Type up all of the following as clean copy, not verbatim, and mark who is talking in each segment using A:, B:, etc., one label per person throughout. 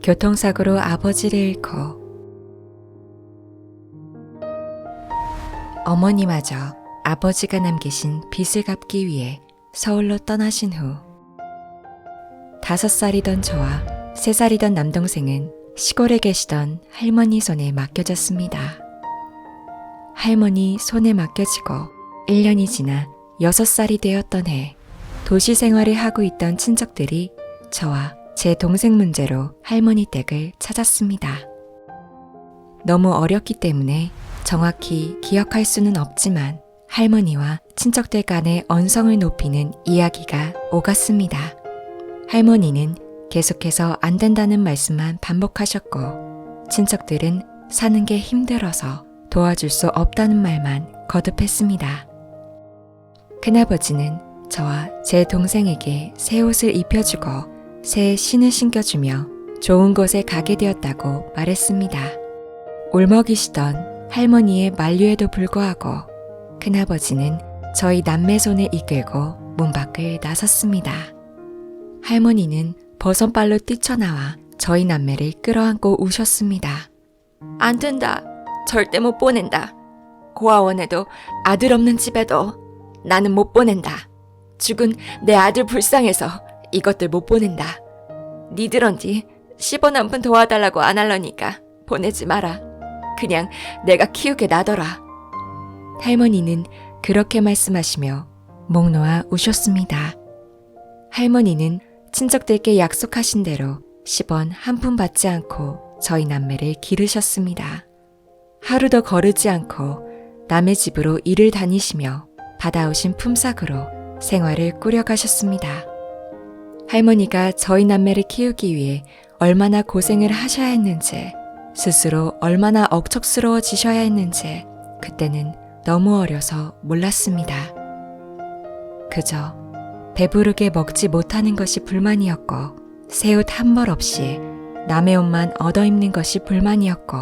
A: 교통사고로 아버지를 잃고 어머니마저 아버지가 남기신 빚을 갚기 위해 서울로 떠나신 후 5살이던 저와 3살이던 남동생은 시골에 계시던 할머니 손에 맡겨졌습니다. 할머니 손에 맡겨지고 1년이 지나 6살이 되었던 해 도시 생활을 하고 있던 친척들이 저와 제 동생 문제로 할머니 댁을 찾았습니다. 너무 어렸기 때문에 정확히 기억할 수는 없지만 할머니와 친척들 간의 언성을 높이는 이야기가 오갔습니다. 할머니는 계속해서 안 된다는 말씀만 반복하셨고 친척들은 사는 게 힘들어서 도와줄 수 없다는 말만 거듭했습니다. 큰아버지는 저와 제 동생에게 새 옷을 입혀주고 새 신을 신겨주며 좋은 곳에 가게 되었다고 말했습니다. 울먹이시던 할머니의 만류에도 불구하고 큰아버지는 저희 남매 손을 이끌고 문 밖을 나섰습니다. 할머니는 버선발로 뛰쳐나와 저희 남매를 끌어안고 우셨습니다. 안 된다. 절대 못 보낸다. 고아원에도 아들 없는 집에도 나는 못 보낸다. 죽은 내 아들 불쌍해서 이것들 못 보낸다. 니들언지 10원 한 푼 도와달라고 안 할러니까 보내지 마라. 그냥 내가 키우게 놔둬라. 할머니는 그렇게 말씀하시며 목 놓아 우셨습니다. 할머니는 친척들께 약속하신 대로 10원 한 푼 받지 않고 저희 남매를 기르셨습니다. 하루도 거르지 않고 남의 집으로 일을 다니시며 받아오신 품삯으로 생활을 꾸려가셨습니다. 할머니가 저희 남매를 키우기 위해 얼마나 고생을 하셔야 했는지, 스스로 얼마나 억척스러워지셔야 했는지 그때는 너무 어려서 몰랐습니다. 그저 배부르게 먹지 못하는 것이 불만이었고 새 옷 한 벌 없이 남의 옷만 얻어입는 것이 불만이었고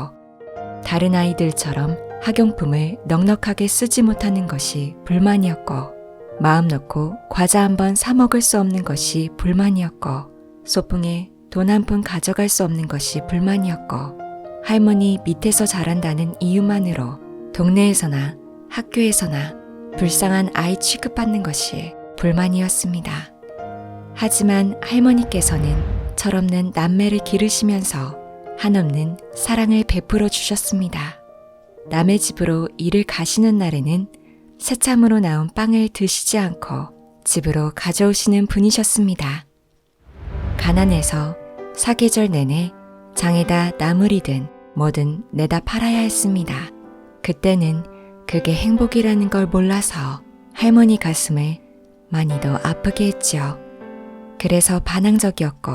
A: 다른 아이들처럼 학용품을 넉넉하게 쓰지 못하는 것이 불만이었고 마음 놓고 과자 한 번 사 먹을 수 없는 것이 불만이었고 소풍에 돈 한 푼 가져갈 수 없는 것이 불만이었고 할머니 밑에서 자란다는 이유만으로 동네에서나 학교에서나 불쌍한 아이 취급받는 것이 불만이었습니다. 하지만 할머니께서는 철없는 남매를 기르시면서 한없는 사랑을 베풀어 주셨습니다. 남의 집으로 일을 가시는 날에는 새참으로 나온 빵을 드시지 않고 집으로 가져오시는 분이셨습니다. 가난해서 사계절 내내 장에다 나물이든 뭐든 내다 팔아야 했습니다. 그때는 그게 행복이라는 걸 몰라서 할머니 가슴을 많이 더 아프게 했지요. 그래서 반항적이었고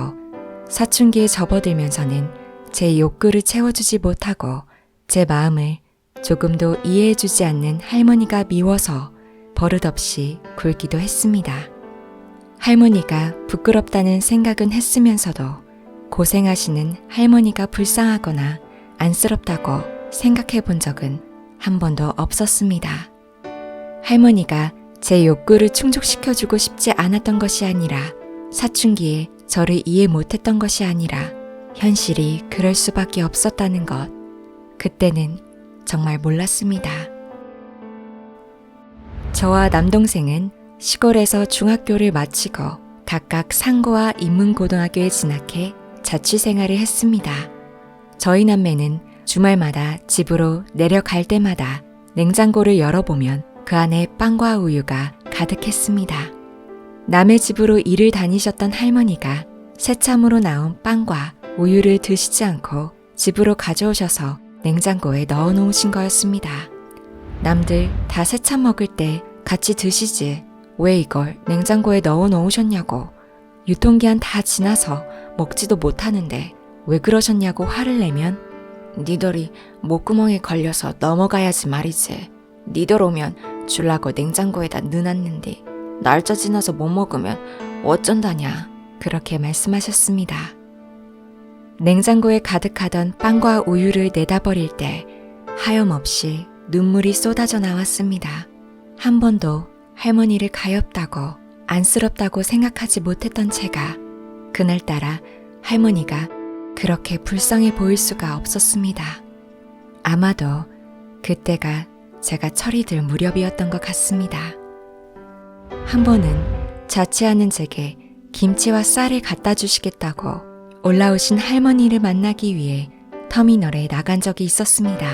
A: 사춘기에 접어들면서는 제 욕구를 채워주지 못하고 제 마음을 조금도 이해해주지 않는 할머니가 미워서 버릇없이 굴기도 했습니다. 할머니가 부끄럽다는 생각은 했으면서도 고생하시는 할머니가 불쌍하거나 안쓰럽다고 생각해 본 적은 한 번도 없었습니다. 할머니가 제 욕구를 충족시켜주고 싶지 않았던 것이 아니라 사춘기에 저를 이해 못했던 것이 아니라 현실이 그럴 수밖에 없었다는 것. 그때는 정말 몰랐습니다. 저와 남동생은 시골에서 중학교를 마치고 각각 상고와 인문고등학교에 진학해 자취생활을 했습니다. 저희 남매는 주말마다 집으로 내려갈 때마다 냉장고를 열어보면 그 안에 빵과 우유가 가득했습니다. 남의 집으로 일을 다니셨던 할머니가 새참으로 나온 빵과 우유를 드시지 않고 집으로 가져오셔서 냉장고에 넣어놓으신 거였습니다. 남들 다 새참 먹을 때 같이 드시지 왜 이걸 냉장고에 넣어놓으셨냐고 유통기한 다 지나서 먹지도 못하는데 왜 그러셨냐고 화를 내면 니들이 목구멍에 걸려서 넘어가야지 말이지. 니들 오면 줄라고 냉장고에다 넣어놨는데 날짜 지나서 못 먹으면 어쩐다냐. 그렇게 말씀하셨습니다. 냉장고에 가득하던 빵과 우유를 내다버릴 때 하염없이 눈물이 쏟아져 나왔습니다. 한 번도 할머니를 가엾다고 안쓰럽다고 생각하지 못했던 제가 그날따라 할머니가 그렇게 불쌍해 보일 수가 없었습니다. 아마도 그때가 제가 철이 들 무렵이었던 것 같습니다. 한 번은 자취하는 제게 김치와 쌀을 갖다 주시겠다고 올라오신 할머니를 만나기 위해 터미널에 나간 적이 있었습니다.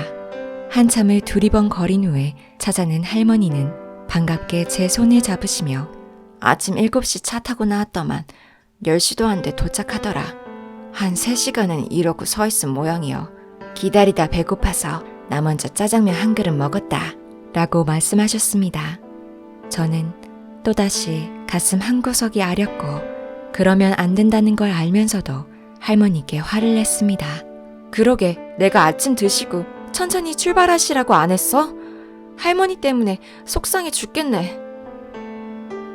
A: 한참을 두리번거린 후에 찾아낸 할머니는 반갑게 제 손을 잡으시며 아침 7시 차 타고 나왔더만 10시도 안 돼 도착하더라. 한 3시간은 이러고 서 있은 모양이여. 기다리다 배고파서 나 먼저 짜장면 한 그릇 먹었다. 라고 말씀하셨습니다. 저는 또다시 가슴 한구석이 아렸고 그러면 안 된다는 걸 알면서도 할머니께 화를 냈습니다. 그러게 내가 아침 드시고 천천히 출발하시라고 안 했어? 할머니 때문에 속상해 죽겠네.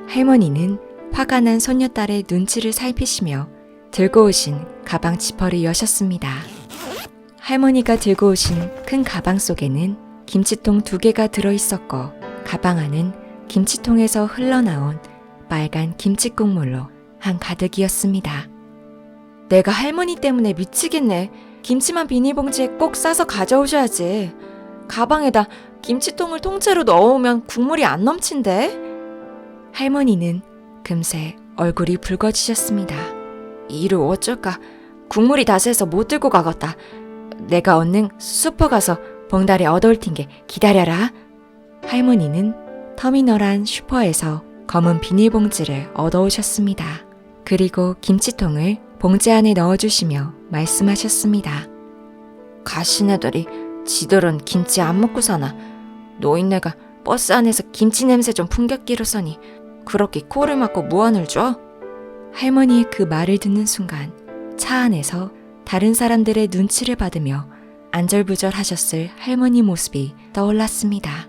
A: 할머니는 화가 난 손녀딸의 눈치를 살피시며 들고 오신 가방 지퍼를 여셨습니다. 할머니가 들고 오신 큰 가방 속에는 김치통 2개가 들어있었고 가방 안은 김치통에서 흘러나온 빨간 김치국물로 한가득이었습니다. 내가 할머니 때문에 미치겠네. 김치만 비닐봉지에 꼭 싸서 가져오셔야지. 가방에다 김치통을 통째로 넣어오면 국물이 안 넘친대. 할머니는 금세 얼굴이 붉어지셨습니다. 이를 어쩔까? 국물이 다 새서 못 들고 가겠다. 내가 얼른 슈퍼 가서 봉다리 얻어올 텐게 기다려라. 할머니는 터미널 안 슈퍼에서 검은 비닐봉지를 얻어오셨습니다. 그리고 김치통을 봉지 안에 넣어주시며 말씀하셨습니다. 가시네들이 지들은 김치 안 먹고 사나. 노인네가 버스 안에서 김치 냄새 좀 풍겼기로 써니 그렇게 코를 막고 무안을 줘? 할머니의 그 말을 듣는 순간 차 안에서 다른 사람들의 눈치를 받으며 안절부절하셨을 할머니 모습이 떠올랐습니다.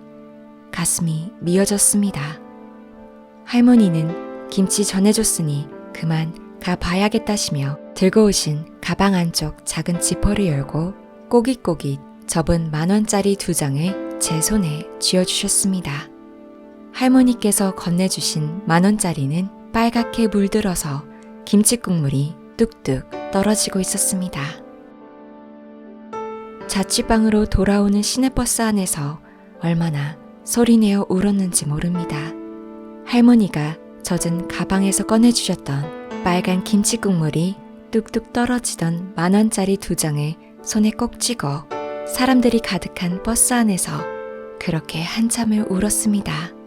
A: 가슴이 미어졌습니다. 할머니는 김치 전해줬으니 그만 가봐야겠다시며 들고 오신 가방 안쪽 작은 지퍼를 열고 꼬깃꼬깃 접은 10,000원짜리 2장을 제 손에 쥐어주셨습니다. 할머니께서 건네주신 10,000원짜리는 빨갛게 물들어서 김치국물이 뚝뚝 떨어지고 있었습니다. 자취방으로 돌아오는 시내버스 안에서 얼마나 소리내어 울었는지 모릅니다. 할머니가 젖은 가방에서 꺼내주셨던 빨간 김치국물이 뚝뚝 떨어지던 10,000원짜리 2장을 손에 꼭 쥐고 사람들이 가득한 버스 안에서 그렇게 한참을 울었습니다.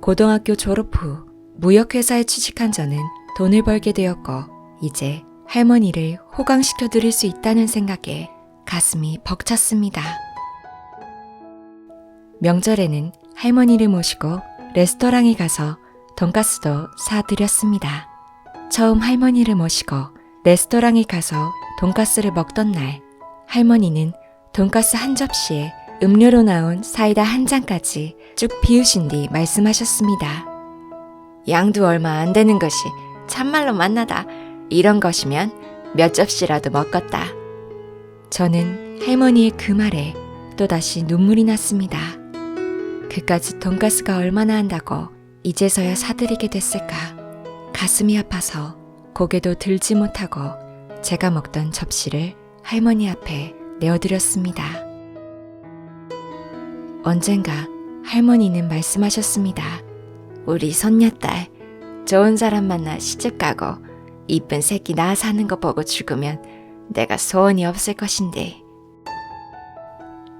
A: 고등학교 졸업 후 무역회사에 취직한 저는 돈을 벌게 되었고 이제 할머니를 호강시켜 드릴 수 있다는 생각에 가슴이 벅찼습니다. 명절에는 할머니를 모시고 레스토랑에 가서 돈가스도 사드렸습니다. 처음 할머니를 모시고 레스토랑에 가서 돈가스를 먹던 날 할머니는 돈가스 한 접시에 음료로 나온 사이다 한 잔까지 쭉 비우신 뒤 말씀하셨습니다. 양도 얼마 안 되는 것이 참말로 맛나다. 이런 것이면 몇 접시라도 먹겠다. 저는 할머니의 그 말에 또다시 눈물이 났습니다. 그까짓 돈가스가 얼마나 한다고 이제서야 사드리게 됐을까. 가슴이 아파서 고개도 들지 못하고 제가 먹던 접시를 할머니 앞에 내어드렸습니다. 언젠가 할머니는 말씀하셨습니다. 우리 손녀딸 좋은 사람 만나 시집가고 이쁜 새끼 낳아 사는 거 보고 죽으면 내가 소원이 없을 것인데.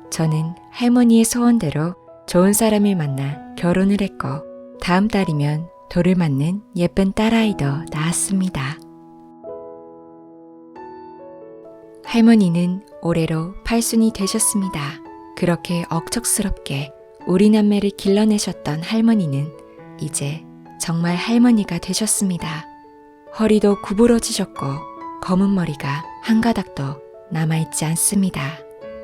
A: 저는 할머니의 소원대로 좋은 사람을 만나 결혼을 했고 다음 달이면 돌을 맞는 예쁜 딸아이도 낳았습니다. 할머니는 올해로 80이 되셨습니다. 그렇게 억척스럽게 우리 남매를 길러내셨던 할머니는 이제 정말 할머니가 되셨습니다. 허리도 구부러지셨고 검은 머리가 한 가닥도 남아있지 않습니다.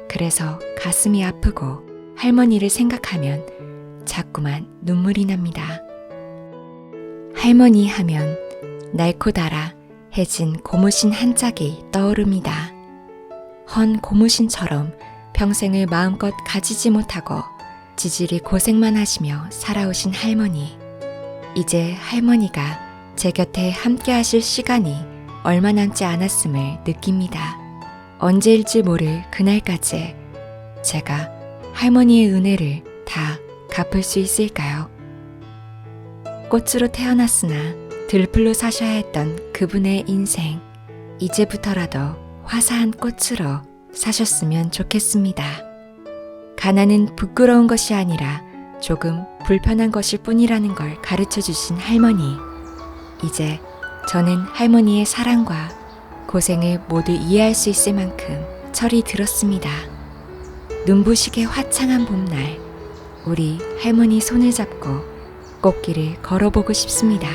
A: 그래서 가슴이 아프고 할머니를 생각하면 자꾸만 눈물이 납니다. 할머니 하면 낡고 닳아 해진 고무신 한 짝이 떠오릅니다. 헌 고무신처럼 평생을 마음껏 가지지 못하고 지질이 고생만 하시며 살아오신 할머니. 이제 할머니가 제 곁에 함께 하실 시간이 얼마 남지 않았음을 느낍니다. 언제일지 모를 그날까지 제가 할머니의 은혜를 다 갚을 수 있을까요? 꽃으로 태어났으나 들풀로 사셔야 했던 그분의 인생, 이제부터라도 화사한 꽃으로 사셨으면 좋겠습니다. 가난은 부끄러운 것이 아니라 조금 불편한 것일 뿐이라는 걸 가르쳐 주신 할머니. 이제 저는 할머니의 사랑과 고생을 모두 이해할 수 있을 만큼 철이 들었습니다. 눈부시게 화창한 봄날, 우리 할머니 손을 잡고 꽃길을 걸어보고 싶습니다.